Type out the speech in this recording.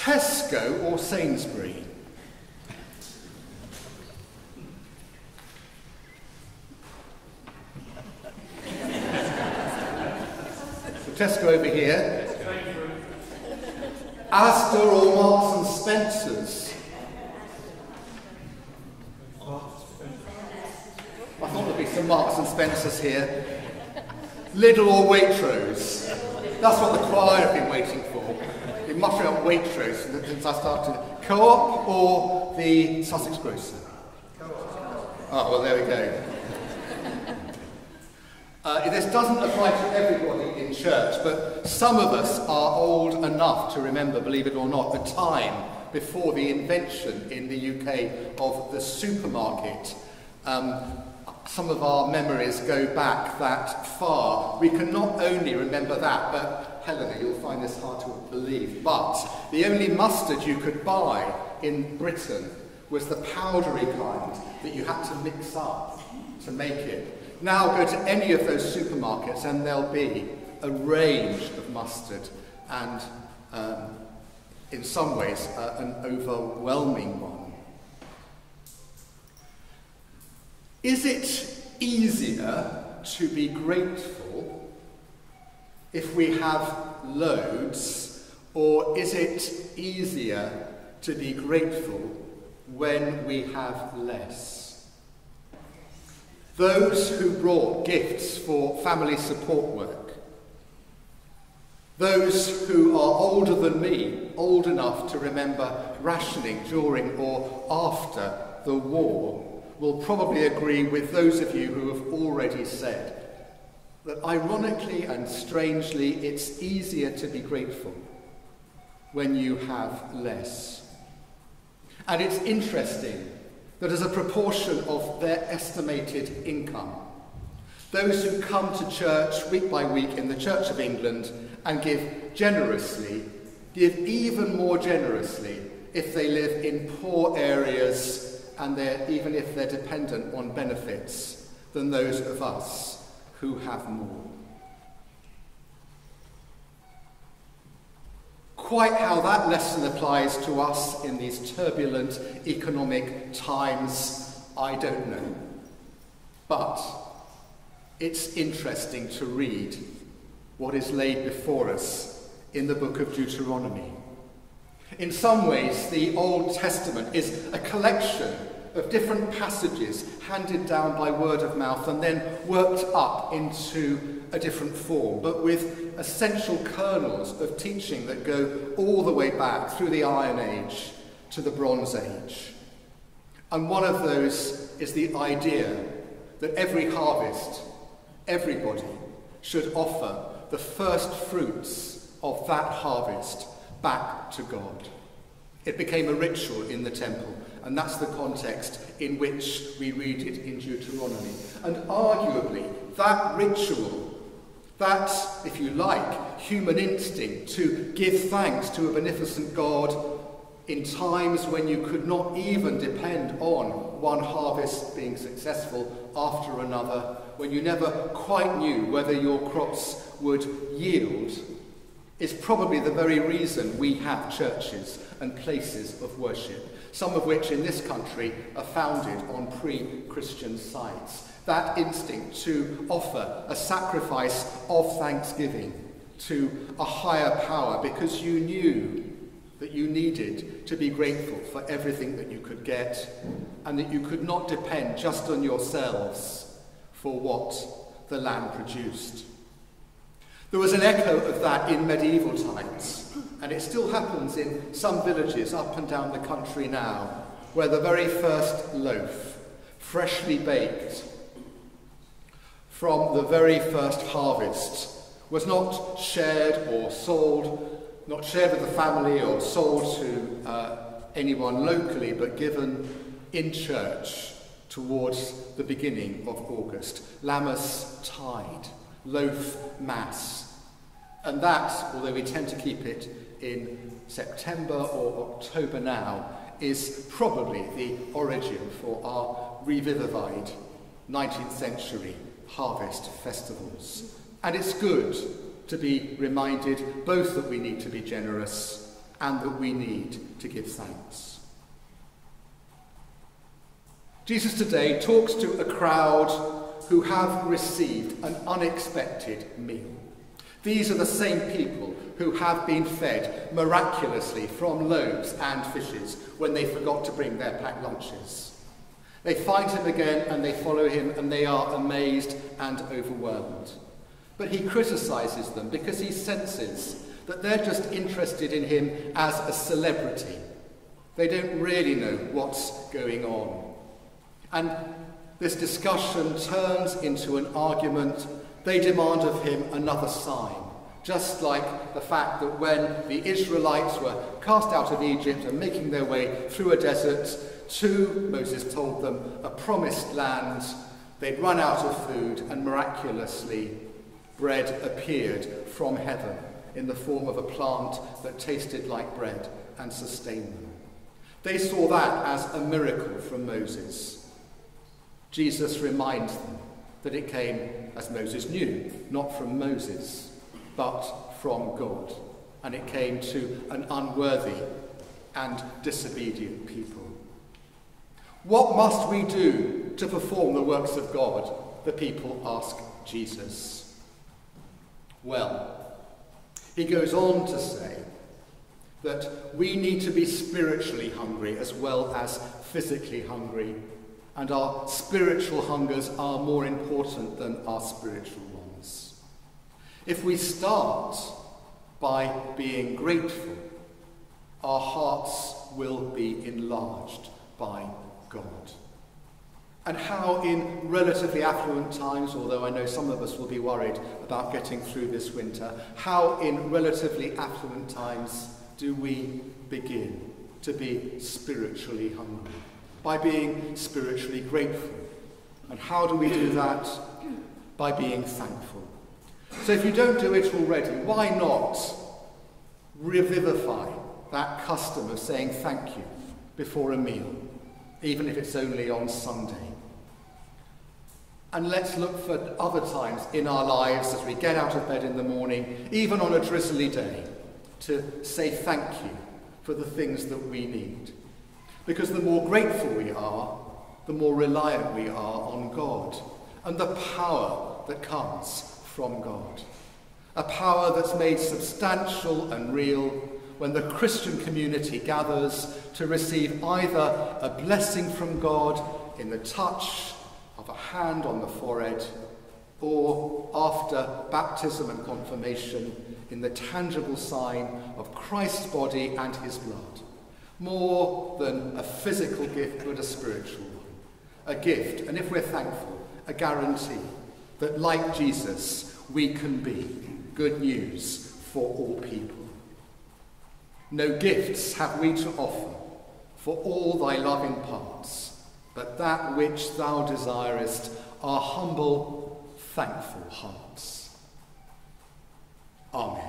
Tesco or Sainsbury? So Tesco over here. Asda or Marks and Spencer's? I thought there'd be some Marks and Spencer's here. Lidl or Waitrose? That's what the choir have been waiting for. Been muttering up Waitrose since I started. Co-op or the Sussex Grocer? Oh, well, there we go. This doesn't apply to everybody in church, but some of us are old enough to remember, believe it or not, the time before the invention in the UK of the supermarket. Some of our memories go back that far. We can not only remember that, but Helena, you'll find this hard to believe, but the only mustard you could buy in Britain was the powdery kind that you had to mix up to make it. Now go to any of those supermarkets and there'll be a range of mustard and, in some ways, an overwhelming one. Is it easier to be grateful if we have loads, or is it easier to be grateful when we have less? Those who brought gifts for family support work, those who are older than me, old enough to remember rationing during or after the war, will probably agree with those of you who have already said that ironically and strangely, it's easier to be grateful when you have less. And it's interesting that as a proportion of their estimated income, those who come to church week by week in the Church of England and give generously, give even more generously if they live in poor areas and even if they're dependent on benefits than those of us who have more. Quite how that lesson applies to us in these turbulent economic times, I don't know. But it's interesting to read what is laid before us in the book of Deuteronomy. In some ways, the Old Testament is a collection of different passages handed down by word of mouth and then worked up into a different form, but with essential kernels of teaching that go all the way back through the Iron Age to the Bronze Age. And one of those is the idea that every harvest, everybody should offer the first fruits of that harvest back to God. It became a ritual in the temple, and that's the context in which we read it in Deuteronomy. And arguably, that ritual, that, if you like, human instinct to give thanks to a beneficent God in times when you could not even depend on one harvest being successful after another, when you never quite knew whether your crops would yield, is probably the very reason we have churches and places of worship, some of which in this country are founded on pre-Christian sites. That instinct to offer a sacrifice of thanksgiving to a higher power because you knew that you needed to be grateful for everything that you could get and that you could not depend just on yourselves for what the land produced. There was an echo of that in medieval times, and it still happens in some villages up and down the country now, where the very first loaf, freshly baked from the very first harvest, was not shared or sold, not shared with the family or sold to anyone locally, but given in church towards the beginning of August. Lammas Tide, loaf mass. And that, although we tend to keep it in September or October now, is probably the origin for our revivified 19th century harvest festivals. And it's good to be reminded both that we need to be generous and that we need to give thanks. Jesus today talks to a crowd who have received an unexpected meal. These are the same people who have been fed miraculously from loaves and fishes when they forgot to bring their packed lunches. They find him again and they follow him, and they are amazed and overwhelmed. But he criticises them because he senses that they're just interested in him as a celebrity. They don't really know what's going on. And this discussion turns into an argument. They demand of him another sign, just like the fact that when the Israelites were cast out of Egypt and making their way through a desert to, Moses told them, a promised land, they'd run out of food, and miraculously bread appeared from heaven in the form of a plant that tasted like bread and sustained them. They saw that as a miracle from Moses. Jesus reminds them that it came, as Moses knew, not from Moses, but from God. And it came to an unworthy and disobedient people. What must we do to perform the works of God? The people ask Jesus. Well, he goes on to say that we need to be spiritually hungry as well as physically hungry, and our spiritual hungers are more important than our spiritual ones. If we start by being grateful, our hearts will be enlarged by God. And how in relatively affluent times, although I know some of us will be worried about getting through this winter, how in relatively affluent times do we begin to be spiritually hungry? By being spiritually grateful. And how do we do that? By being thankful. So if you don't do it already, why not revivify that custom of saying thank you before a meal, even if it's only on Sunday? And let's look for other times in our lives as we get out of bed in the morning, even on a drizzly day, to say thank you for the things that we need. Because the more grateful we are, the more reliant we are on God and the power that comes from God. A power that's made substantial and real when the Christian community gathers to receive either a blessing from God in the touch of a hand on the forehead, or after baptism and confirmation in the tangible sign of Christ's body and his blood. More than a physical gift, but a spiritual one. A gift, and if we're thankful, a guarantee that, like Jesus, we can be good news for all people. No gifts have we to offer, for all thy love imparts, but that which thou desirest are humble, thankful hearts. Amen.